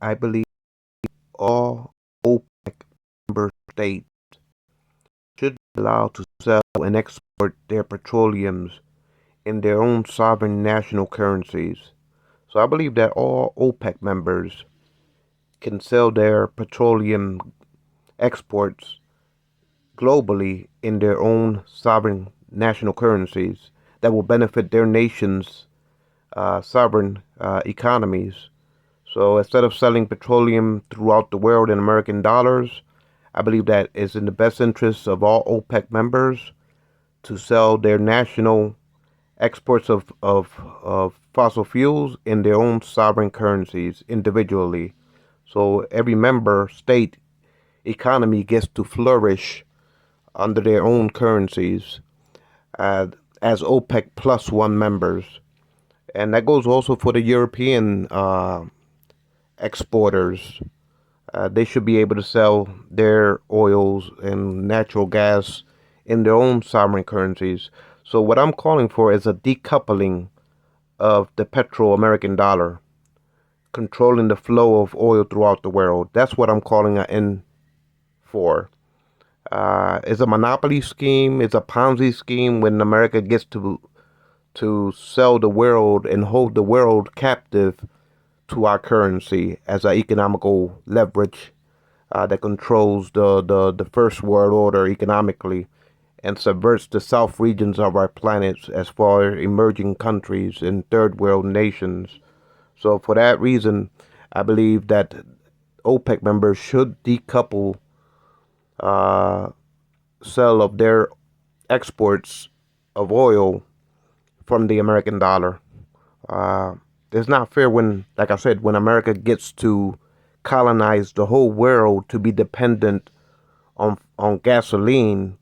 I believe all OPEC member states should be allowed to sell and export their petroleums in their own sovereign national currencies. So I believe that all OPEC members can sell their petroleum exports globally in their own sovereign national currencies that will benefit their nation's sovereign economies. So instead of selling petroleum throughout the world in American dollars, I believe that it's in the best interest of all OPEC members to sell their national exports of fossil fuels in their own sovereign currencies individually. So every member state economy gets to flourish under their own currencies uh, as OPEC plus one members. And that goes also for the European exporters. They should be able to sell their oils and natural gas in their own sovereign currencies. So what I'm calling for is a decoupling of the petro-American dollar, controlling the flow of oil throughout the world. That's what I'm calling an end for. It's a monopoly scheme. It's a Ponzi scheme when America gets to sell the world and hold the world captive to our currency as an economical leverage that controls the first world order economically and subverts the south regions of our planet as far as emerging countries and third world nations. So for that reason, I believe that OPEC members should decouple uh, sale of their exports of oil from the American dollar. Uh, it's not fair when, like I said, when America gets to colonize the whole world to be dependent on gasoline,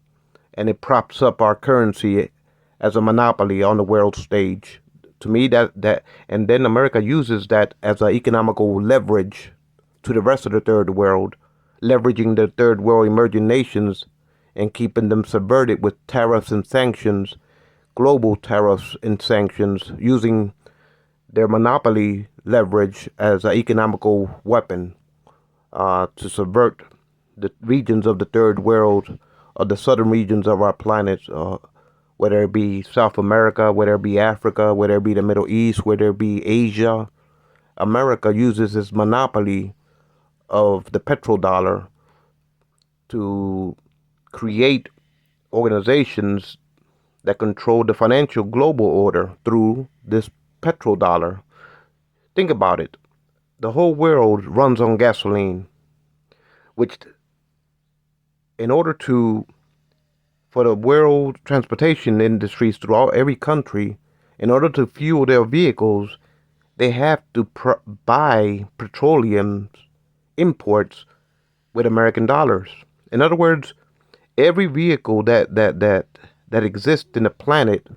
and it props up our currency as a monopoly on the world stage. To me, and then America uses that as an economical leverage to the rest of the third world, leveraging the third world emerging nations and keeping them subverted with tariffs and sanctions, global tariffs and sanctions, using their monopoly leverage as an economical weapon to subvert the regions of the third world or the southern regions of our planet, whether it be South America, whether it be Africa, whether it be the Middle East, whether it be Asia. America uses its monopoly of the petrodollar to create organizations that control the financial global order through this petrodollar. Think about it. The whole world runs on gasoline, which in order to for the world transportation industries throughout every country, in order to fuel their vehicles, they have to buy petroleum imports with American dollars. In other words, every vehicle that exists in the planet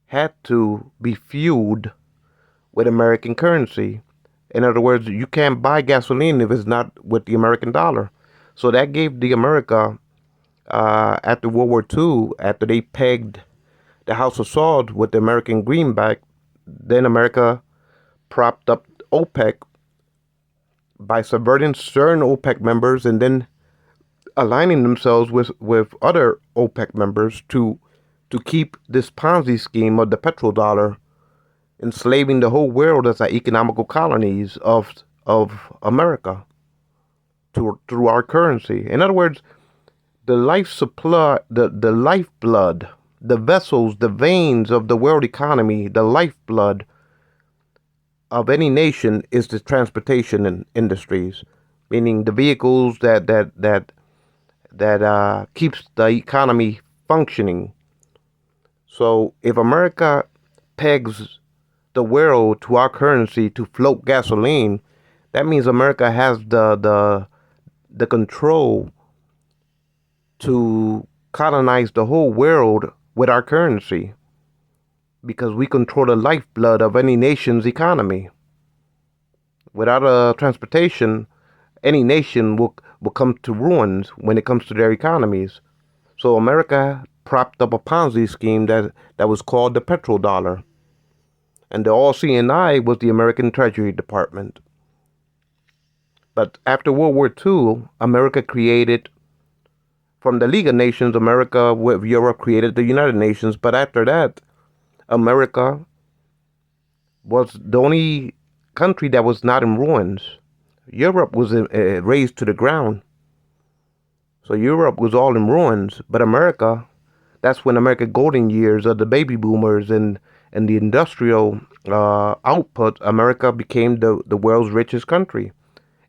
had to be fueled with American currency. In other words, you can't buy gasoline if it's not with the American dollar. So that gave the America after World War II, after they pegged the House of Salt with the American greenback, then America propped up OPEC by subverting certain OPEC members and then aligning themselves with other OPEC members to keep this Ponzi scheme of the petrodollar enslaving the whole world as economical colonies of America through our currency. In other words, the life supply, the lifeblood, the vessels, the veins of the world economy, the lifeblood of any nation is the transportation industries, meaning the vehicles that keeps the economy functioning. So if America pegs the world to our currency to float gasoline, that means America has the control to colonize the whole world with our currency because we control the lifeblood of any nation's economy. Without a transportation, any nation will come to ruins when it comes to their economies. So America propped up a Ponzi scheme that was called the petrodollar. And the all-seeing eye was the American Treasury Department. But after World War II, America created, from the League of Nations, America with Europe created the United Nations. But after that, America was the only country that was not in ruins. Europe was razed to the ground. So Europe was all in ruins. But America, that's when America golden years of the baby boomers and the industrial output, America became the world's richest country.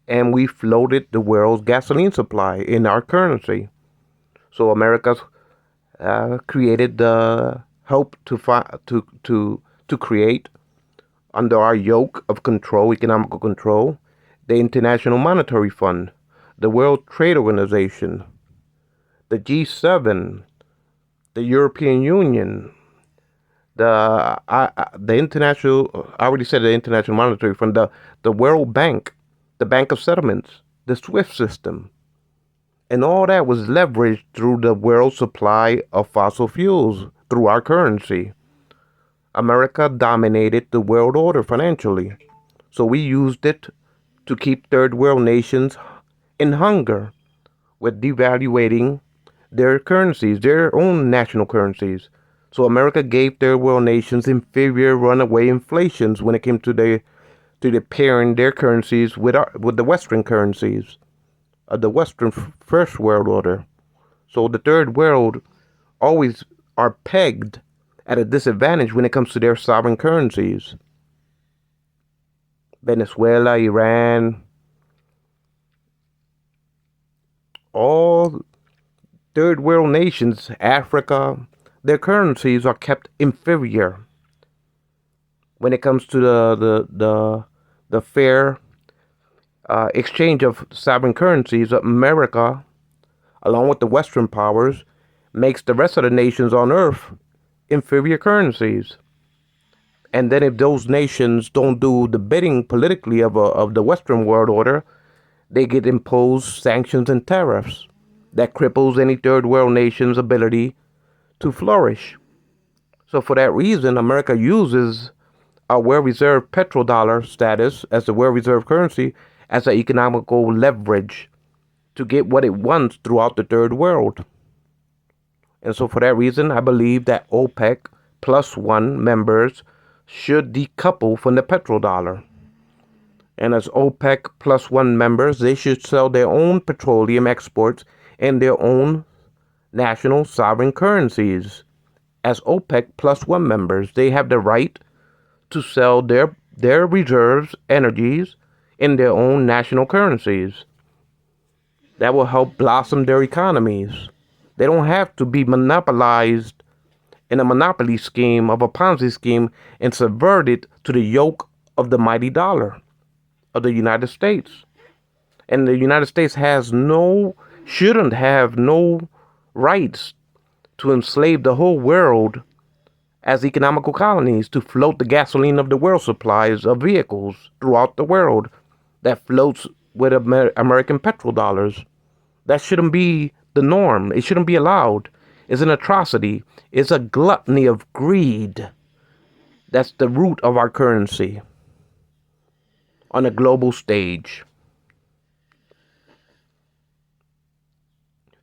And we floated the world's gasoline supply in our currency. So America created the help to create under our yoke of control, economical control, the International Monetary Fund, the World Trade Organization, the G7, the European Union, the international. I already said the International Monetary Fund, the World Bank, the Bank of Settlements, the SWIFT system, and all that was leveraged through the world supply of fossil fuels through our currency. America dominated the world order financially, so we used it to keep third world nations in hunger with devaluating their currencies, their own national currencies. So America gave third world nations inferior runaway inflations when it came to the pairing their currencies with the Western currencies of the Western first world order. So the third world always are pegged at a disadvantage when it comes to their sovereign currencies. Venezuela, Iran, all third world nations, Africa, their currencies are kept inferior when it comes to the fair exchange of sovereign currencies. America, along with the Western powers, makes the rest of the nations on Earth inferior currencies. And then if those nations don't do the bidding politically of the Western world order, they get imposed sanctions and tariffs that cripples any third world nation's ability to flourish. So for that reason, America uses our well-reserved petrodollar status as the well-reserved currency as an economical leverage to get what it wants throughout the third world. And so for that reason, I believe that OPEC plus one members should decouple from the petrodollar. And as OPEC plus one members, they should sell their own petroleum exports in their own national sovereign currencies. As OPEC plus one members, they have the right to sell their reserves, energies, in their own national currencies. That will help blossom their economies. They don't have to be monopolized in a monopoly scheme of a Ponzi scheme and subverted to the yoke of the mighty dollar of the United States. And the United States shouldn't have no rights to enslave the whole world as economical colonies, to float the gasoline of the world supplies of vehicles throughout the world that floats with American petrodollars. That shouldn't be the norm. It shouldn't be allowed. It's an atrocity. It's a gluttony of greed. That's the root of our currency on a global stage.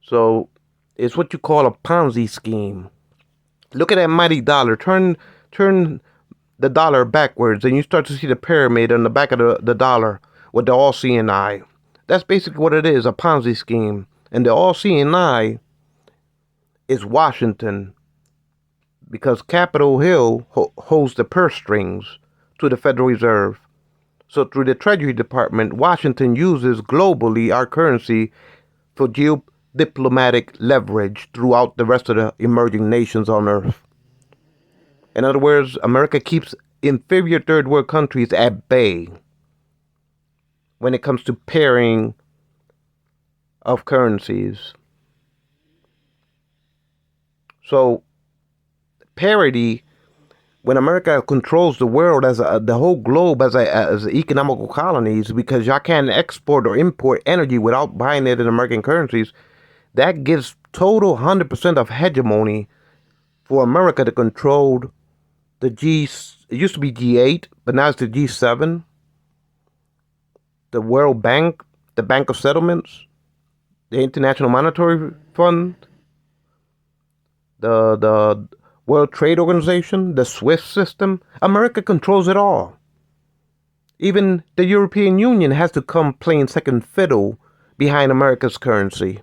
So it's what you call a Ponzi scheme. Look at that mighty dollar. Turn the dollar backwards and you start to see the pyramid on the back of the dollar with the all-seeing eye. That's basically what it is, a Ponzi scheme. And the all-seeing eye is Washington, because Capitol Hill holds the purse strings to the Federal Reserve. So through the Treasury Department, Washington uses globally our currency for geodiplomatic leverage throughout the rest of the emerging nations on Earth. In other words, America keeps inferior third world countries at bay when it comes to pairing of currencies. So parity, when America controls the world as the whole globe as economical colonies, because y'all can't export or import energy without buying it in American currencies, that gives total 100% of hegemony for America to control it used to be G8, but now it's the G7, the World Bank, the Bank of Settlements, the International Monetary Fund, the World Trade Organization, the SWIFT system. America controls it all. Even the European Union has to come playing second fiddle behind America's currency.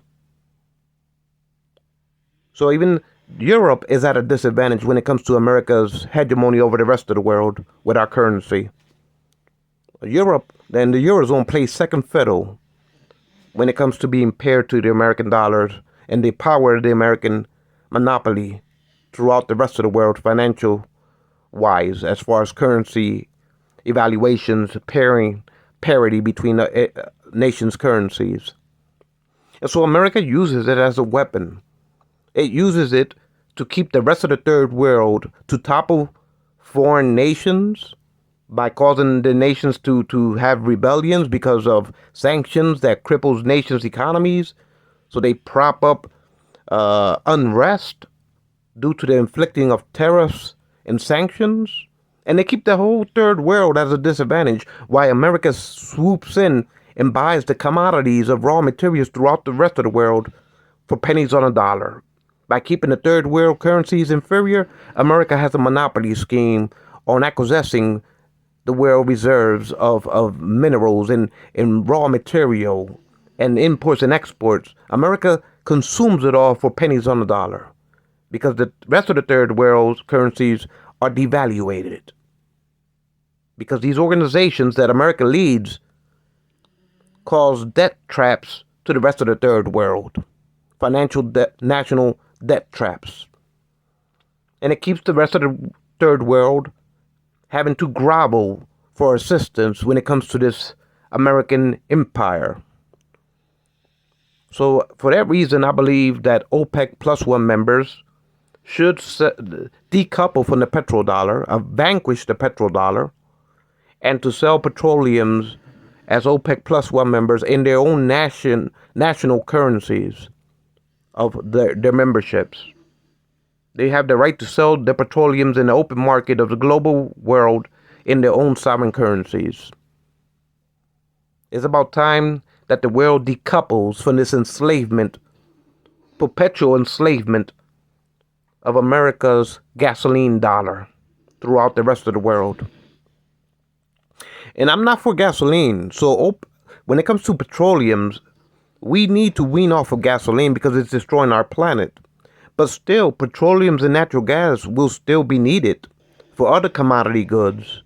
So even Europe is at a disadvantage when it comes to America's hegemony over the rest of the world with our currency. Europe and the Eurozone plays second fiddle when it comes to being paired to the American dollars and the power of the American monopoly throughout the rest of the world, financial wise, as far as currency evaluations, parity between the nations' currencies. And so America uses it as a weapon. It uses it to keep the rest of the third world to topple foreign nations by causing the nations to have rebellions because of sanctions that cripples nations' economies. So they prop up unrest due to the inflicting of tariffs and sanctions. And they keep the whole third world at a disadvantage while America swoops in and buys the commodities of raw materials throughout the rest of the world for pennies on a dollar. By keeping the third world currencies inferior, America has a monopoly scheme on accessing the world reserves of minerals and raw material and imports and exports. America consumes it all for pennies on the dollar because the rest of the third world's currencies are devaluated. Because these organizations that America leads cause debt traps to the rest of the third world. Financial debt, national debt traps. And it keeps the rest of the third world having to grovel for assistance when it comes to this American empire. So for that reason, I believe that OPEC plus one members should decouple from the petrodollar, vanquish the petrodollar, and to sell petroleums as OPEC plus one members in their own national currencies of their memberships. They have the right to sell their petroleums in the open market of the global world in their own sovereign currencies. It's about time that the world decouples from this enslavement, perpetual enslavement of America's gasoline dollar throughout the rest of the world. And I'm not for gasoline. So when it comes to petroleums, we need to wean off of gasoline because it's destroying our planet. But still, petroleums and natural gas will still be needed for other commodity goods.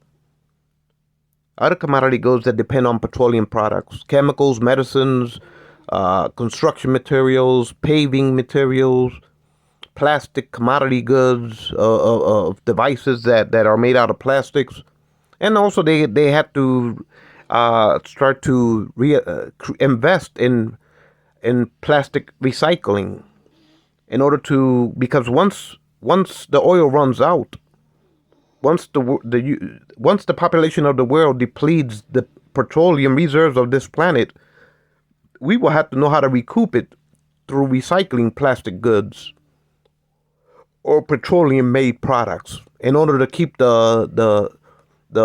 Other commodity goods that depend on petroleum products, chemicals, medicines, construction materials, paving materials, plastic commodity goods, of devices that are made out of plastics. And also they had to start to invest in plastic recycling in order to, because once the oil runs out, once the population of the world depletes the petroleum reserves of this planet, we will have to know how to recoup it through recycling plastic goods or petroleum-made products in order to keep the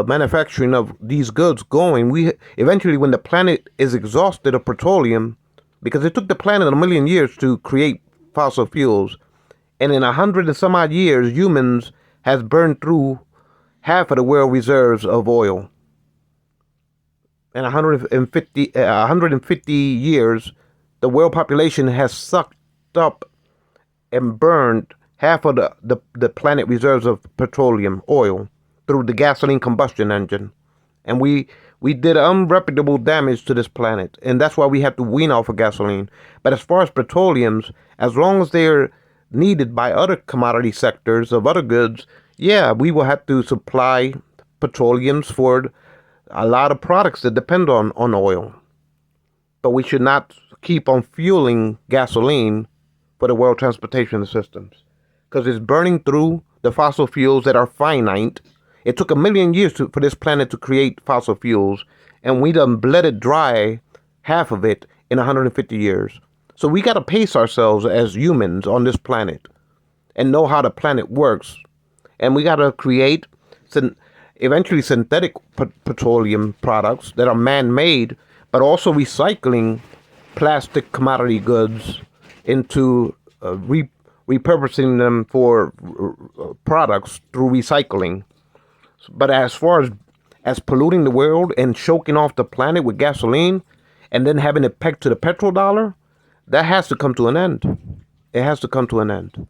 manufacturing of these goods going. We eventually, when the planet is exhausted of petroleum, because it took the planet 1 million years to create fossil fuels, and in 100 and some odd years, humans has burned through half of the world reserves of oil. In 150 years, the world population has sucked up and burned half of the planet reserves of petroleum, oil, through the gasoline combustion engine. And we did unreputable damage to this planet. And that's why we have to wean off of gasoline. But as far as petroleums, as long as they're needed by other commodity sectors of other goods, yeah, we will have to supply petroleums for a lot of products that depend on oil. But we should not keep on fueling gasoline for the world transportation systems, because it's burning through the fossil fuels that are finite. It took 1 million years for this planet to create fossil fuels, and we done bled it dry, half of it, in 150 years. So we got to pace ourselves as humans on this planet and know how the planet works. And we got to create eventually synthetic petroleum products that are man-made, but also recycling plastic commodity goods into repurposing them for products through recycling. But as far as polluting the world and choking off the planet with gasoline and then having it pegged to the petrodollar, that has to come to an end. It has to come to an end.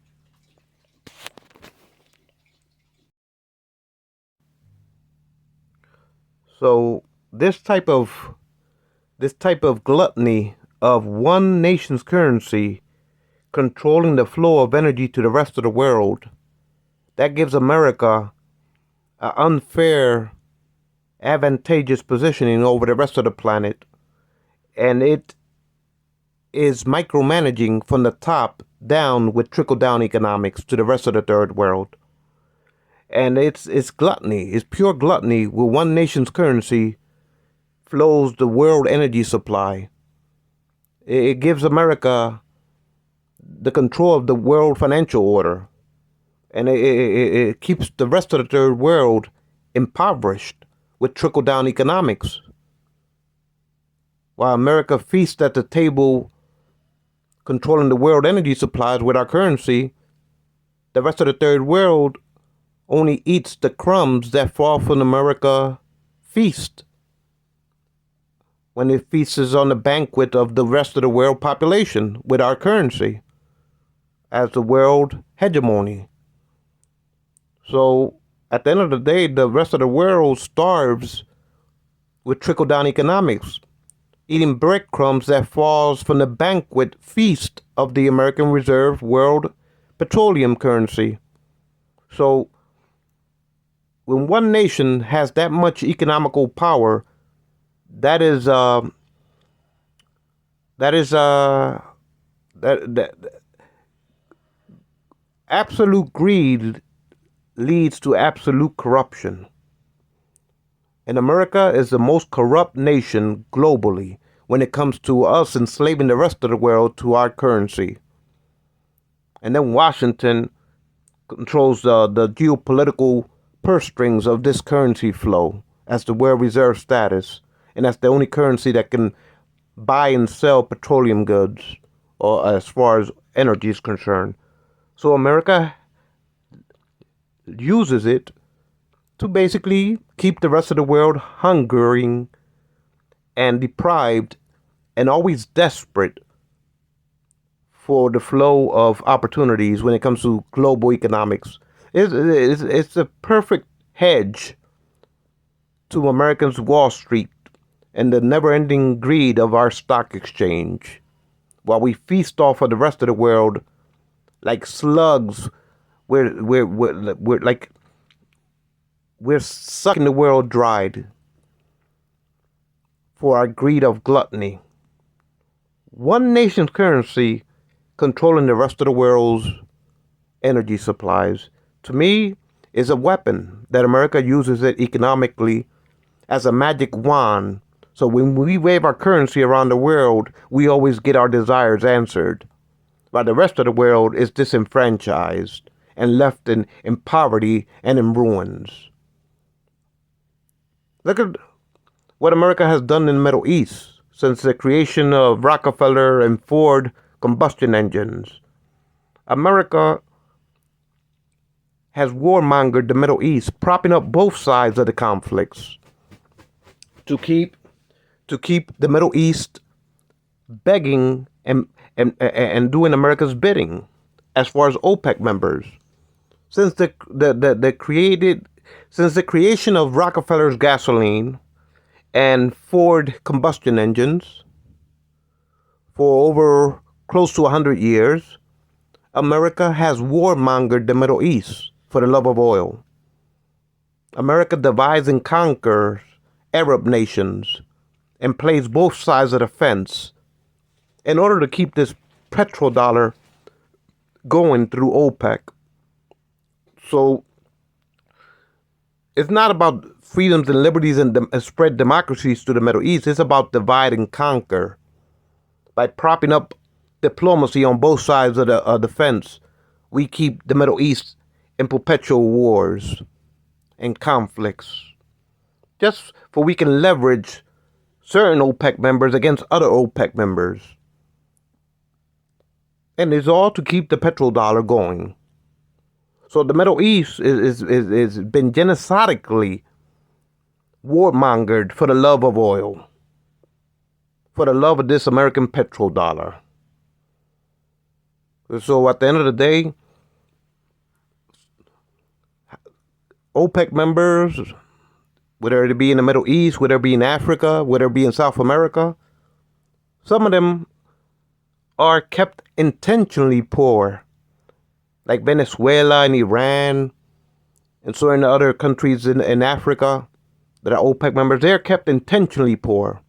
So this type of gluttony of one nation's currency controlling the flow of energy to the rest of the world, that gives America an unfair, advantageous positioning over the rest of the planet, and it is micromanaging from the top down with trickle down economics to the rest of the third world. And it's gluttony, it's pure gluttony where one nation's currency flows the world energy supply. It gives America the control of the world financial order, and it keeps the rest of the third world impoverished with trickle down economics. While America feasts at the table controlling the world energy supplies with our currency, the rest of the third world only eats the crumbs that fall from America feast when it feasts on the banquet of the rest of the world population with our currency as the world hegemony. So at the end of the day, the rest of the world starves with trickle-down economics, eating breadcrumbs that falls from the banquet feast of the American Reserve World Petroleum Currency. So when one nation has that much economical power, that is absolute greed leads to absolute corruption. And America is the most corrupt nation globally when it comes to us enslaving the rest of the world to our currency. And then Washington controls the geopolitical purse strings of this currency flow as the world reserve status. And that's the only currency that can buy and sell petroleum goods, or as far as energy is concerned. So America uses it to basically keep the rest of the world hungering and deprived and always desperate for the flow of opportunities when it comes to global economics. It's a perfect hedge to Americans' Wall Street and the never-ending greed of our stock exchange, while we feast off of the rest of the world like slugs. We're sucking the world dry for our greed of gluttony. One nation's currency controlling the rest of the world's energy supplies, to me, is a weapon that America uses it economically as a magic wand. So when we wave our currency around the world, we always get our desires answered, while the rest of the world is disenfranchised and left in poverty and in ruins. Look at what America has done in the Middle East since the creation of Rockefeller and Ford combustion engines. America has warmongered the Middle East, propping up both sides of the conflicts to keep the Middle East begging and doing America's bidding as far as OPEC members. Since the creation of Rockefeller's gasoline and Ford combustion engines for over close to 100 years, America has warmongered the Middle East for the love of oil. America divides and conquers Arab nations and plays both sides of the fence in order to keep this petrodollar going through OPEC. So it's not about freedoms and liberties and spread democracies to the Middle East. It's about divide and conquer. By propping up diplomacy on both sides of the fence, we keep the Middle East in perpetual wars and conflicts. Just for we can leverage certain OPEC members against other OPEC members. And it's all to keep the petrodollar going. So the Middle East is been genocidally warmongered for the love of oil, for the love of this American petrodollar. So at the end of the day, OPEC members, whether it be in the Middle East, whether it be in Africa, whether it be in South America, some of them are kept intentionally poor, like Venezuela and Iran and certain other countries in Africa that are OPEC members. They're kept intentionally poor,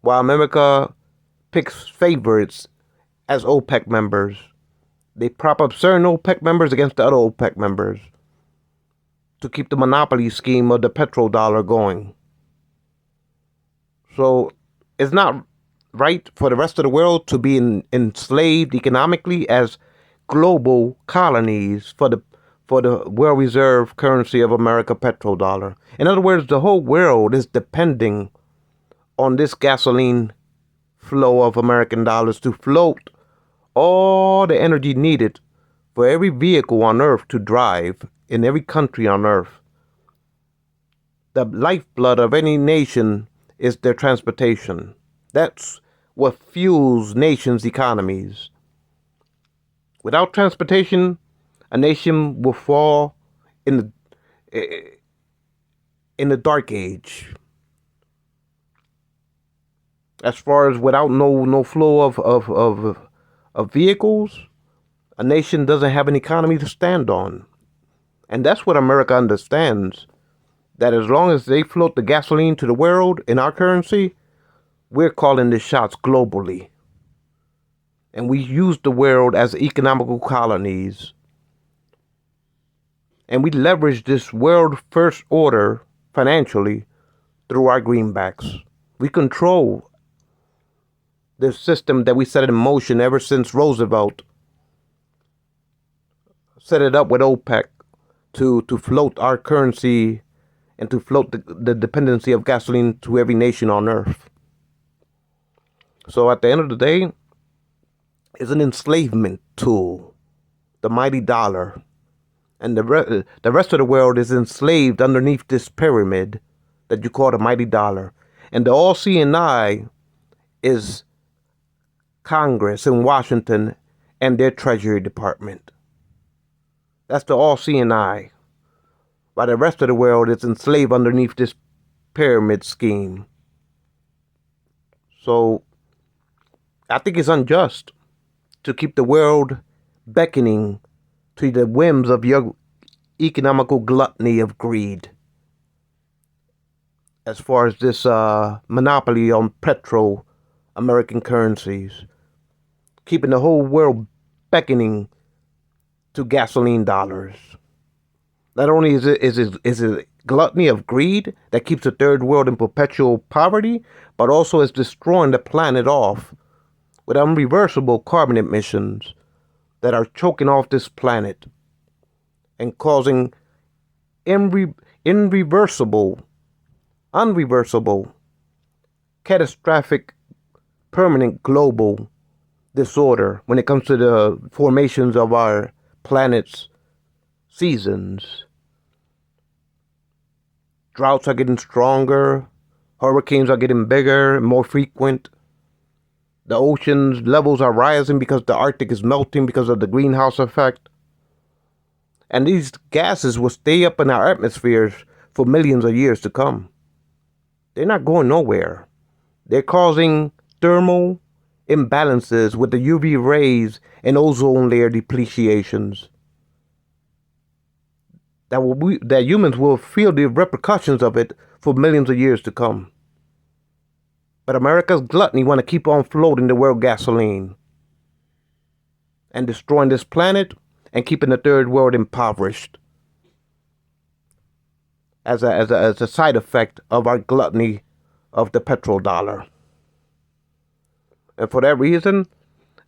while America picks favorites as OPEC members. They prop up certain OPEC members against the other OPEC members to keep the monopoly scheme of the petrodollar going. So it's not right for the rest of the world to be enslaved economically as global colonies for the well-reserved currency of America, petrodollar. In other words, the whole world is depending on this gasoline flow of American dollars to float all the energy needed for every vehicle on earth to drive in every country on earth. The lifeblood of any nation is their transportation. That's what fuels nations' economies. Without transportation, a nation will fall in the dark age. As far as without no flow of vehicles, a nation doesn't have an economy to stand on. And that's what America understands, that as long as they float the gasoline to the world in our currency, we're calling the shots globally. And we use the world as economical colonies. And we leverage this world first order financially through our greenbacks. We control the system that we set in motion ever since Roosevelt set it up with OPEC to float our currency and to float the dependency of gasoline to every nation on earth. So at the end of the day, it's an enslavement tool, the mighty dollar. And the rest of the world is enslaved underneath this pyramid that you call the mighty dollar. And the all-seeing eye is Congress in Washington and their Treasury Department. That's the all-seeing eye. While the rest of the world is enslaved underneath this pyramid scheme. So I think it's unjust to keep the world beckoning to the whims of your economical gluttony of greed. As far as this monopoly on American currencies, keeping the whole world beckoning to gasoline dollars. Not only is it gluttony of greed that keeps the third world in perpetual poverty, but also is destroying the planet off with unreversible carbon emissions that are choking off this planet and causing unreversible, catastrophic, permanent global disorder when it comes to the formations of our planet's seasons. Droughts are getting stronger, hurricanes are getting bigger and more frequent. The ocean's levels are rising because the Arctic is melting because of the greenhouse effect. And these gases will stay up in our atmospheres for millions of years to come. They're not going nowhere. They're causing thermal imbalances with the UV rays and ozone layer depreciations that humans will feel the repercussions of it for millions of years to come. But America's gluttony want to keep on floating the world gasoline and destroying this planet and keeping the third world impoverished as a side effect of our gluttony of the petrodollar. And for that reason,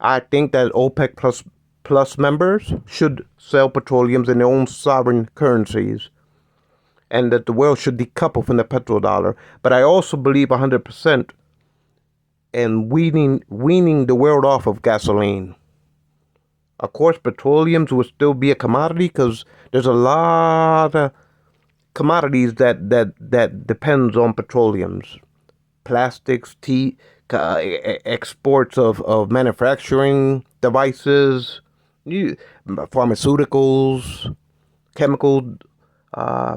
I think that OPEC plus members should sell petroleums in their own sovereign currencies and that the world should decouple from the petrodollar. But I also believe 100% in weaning the world off of gasoline. Of course, petroleums will still be a commodity because there's a lot of commodities that depends on petroleums, plastics, tea, exports of manufacturing devices, pharmaceuticals, chemical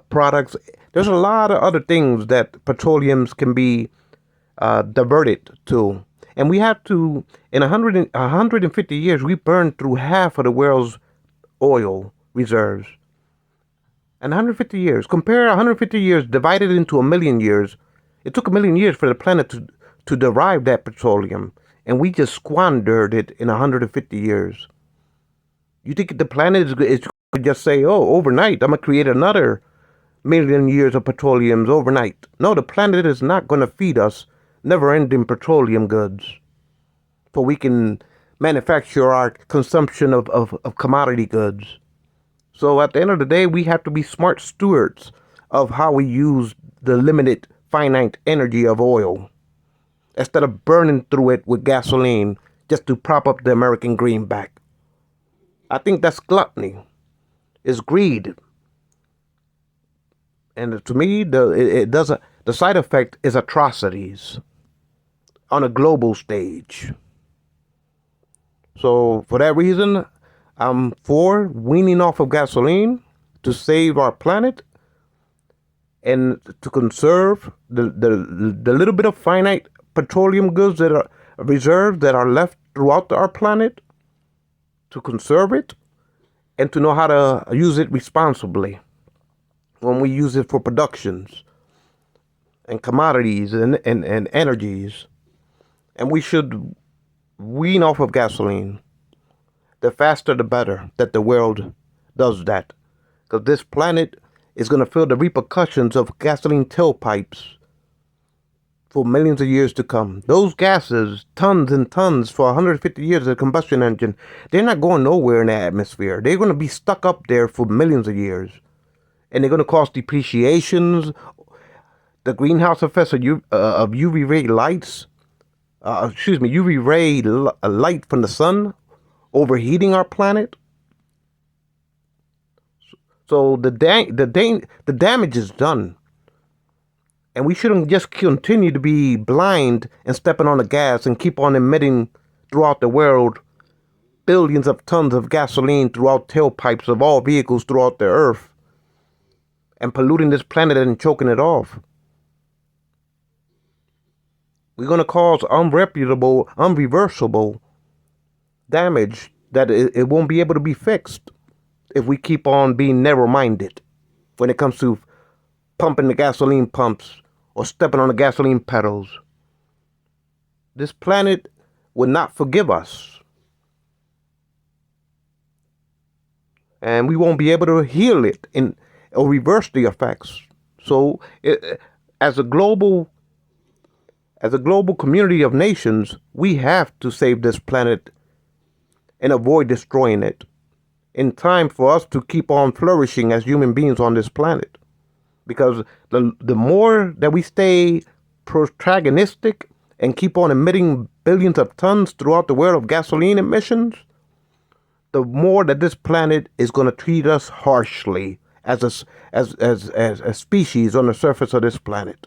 products. There's a lot of other things that petroleums can be diverted to. And we have to, in 150 years, we burned through half of the world's oil reserves. In 150 years, compare 150 years divided into a million years. It took a million years for the planet to derive that petroleum, and we just squandered it in 150 years. You think the planet is going to just say, oh, overnight, I'm going to create another million years of petroleums overnight? No, the planet is not going to feed us never-ending petroleum goods, for we can manufacture our consumption of commodity goods. So at the end of the day, we have to be smart stewards of how we use the limited finite energy of oil, instead of burning through it with gasoline just to prop up the American greenback. I think that's gluttony. It's greed. And to me, the side effect is atrocities on a global stage. So for that reason, I'm for weaning off of gasoline to save our planet and to conserve the little bit of finite petroleum goods that are reserved, that are left throughout our planet, to conserve it and to know how to use it responsibly when we use it for productions and commodities and energies. And we should wean off of gasoline. The faster the better that the world does that. Because this planet is going to feel the repercussions of gasoline tailpipes for millions of years to come. Those gases, tons and tons for 150 years of the combustion engine, they're not going nowhere in the atmosphere. They're going to be stuck up there for millions of years. And they're going to cause depreciations, the greenhouse effects of UV ray lights, UV ray light from the sun overheating our planet. So the damage is done. And we shouldn't just continue to be blind and stepping on the gas and keep on emitting throughout the world billions of tons of gasoline throughout tailpipes of all vehicles throughout the earth and polluting this planet and choking it off. We're going to cause unreversible damage that it won't be able to be fixed if we keep on being narrow-minded when it comes to pumping the gasoline pumps or stepping on the gasoline pedals. This planet will not forgive us. And we won't be able to heal it or reverse the effects. So as a global community of nations, we have to save this planet and avoid destroying it in time for us to keep on flourishing as human beings on this planet. Because the more that we stay protagonistic and keep on emitting billions of tons throughout the world of gasoline emissions, the more that this planet is going to treat us harshly as a species on the surface of this planet.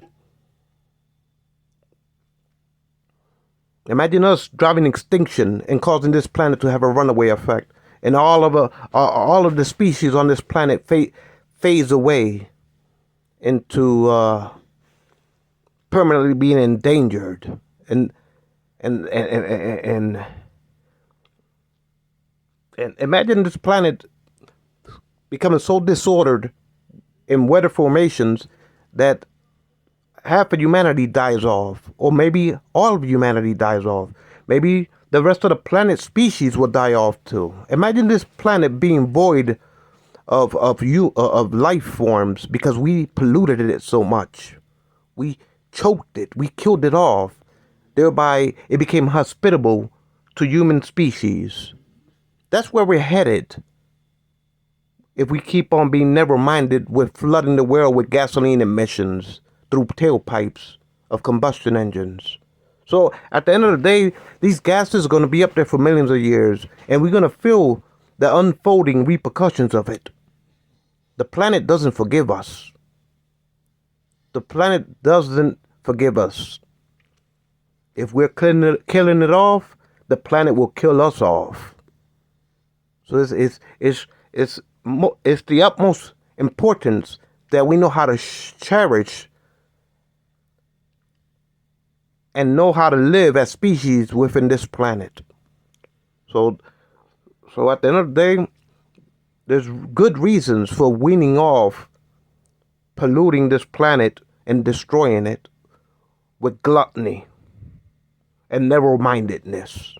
Imagine us driving extinction and causing this planet to have a runaway effect, and all of the species on this planet phase away into permanently being endangered, and imagine this planet becoming so disordered in weather formations that half of humanity dies off, or maybe all of humanity dies off. Maybe the rest of the planet species will die off too. Imagine this planet being void of life forms because we polluted it so much. We choked it. We killed it off. Thereby, it became hospitable to human species. That's where we're headed. if we keep on being narrow-minded with flooding the world with gasoline emissions through tailpipes of combustion engines. So at the end of the day, these gases are going to be up there for millions of years, and we're going to feel the unfolding repercussions of it. The planet doesn't forgive us. The planet doesn't forgive us. If we're killing it off, the planet will kill us off. So it's the utmost importance that we know how to cherish and know how to live as species within this planet. So at the end of the day, there's good reasons for weaning off polluting this planet and destroying it with gluttony and narrow-mindedness.